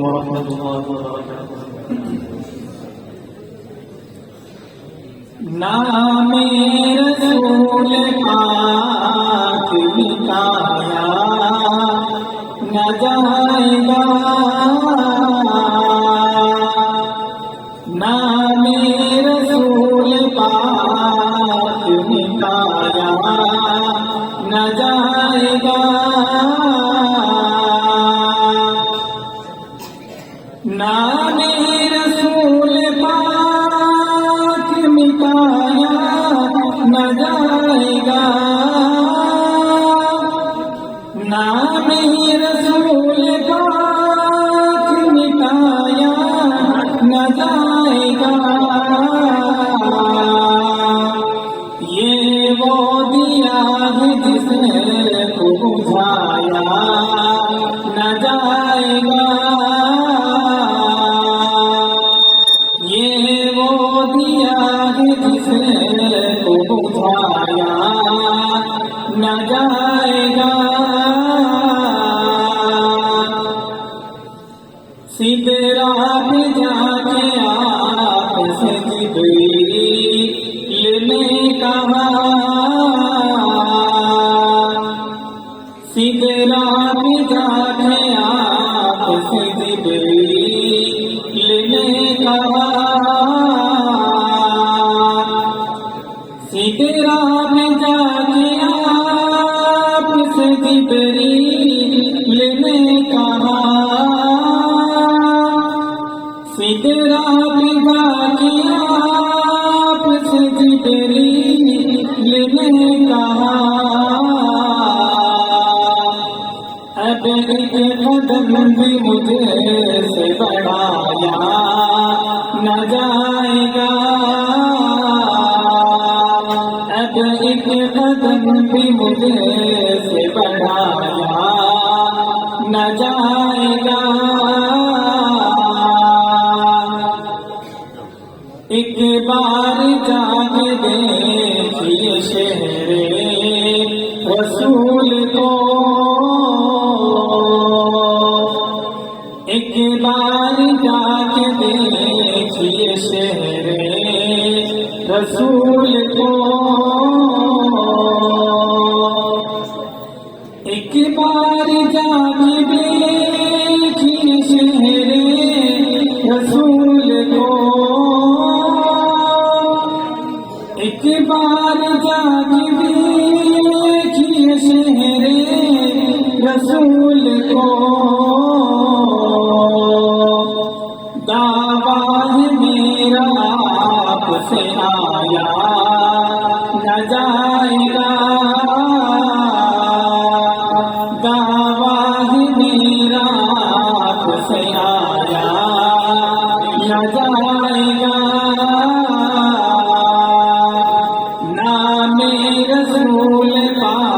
व रहमतुल्लाहि व बरकातुहू। नामे रसूल पाक मिटाया न जाएगा, नामे रसूल पाक मिटाया न जाएगा, नामे रसूल पाक मिटाया न जाएगा, नामे रसूल पाक मिटाया न जाएगा। ये वो दिया है जिसको बुझाया न जाएगा, ये वो दिया है जिसको बुझाया न जाएगा। सिदरा पे जाके आपसे जिब्रील ने कहा, सिदरा पे जाके आपसे जिब्रील ने कहा, सिदरा पे जाके आपसे जिब्रील ने कहा, सिदरा पे जाके आपसे जिब्रील ने कहा, अब एक कदम भी मुझसे बढ़ाया न जाएगा, अब एक कदम भी मुझसे बढ़ाया न जाएगा। एक बार जाके देखिए शहरे रसूल को, एक बार जाके देखिए शहरे रसूल को, एक बार जाके देखिए शहरे रसूल को, एक बार जाके देखिए शहरे रसूल को। दावा है मेरा आपसे आया न जाएगा, दावा है मेरा आपसे आया न जाएगा। नामे रसूल पाक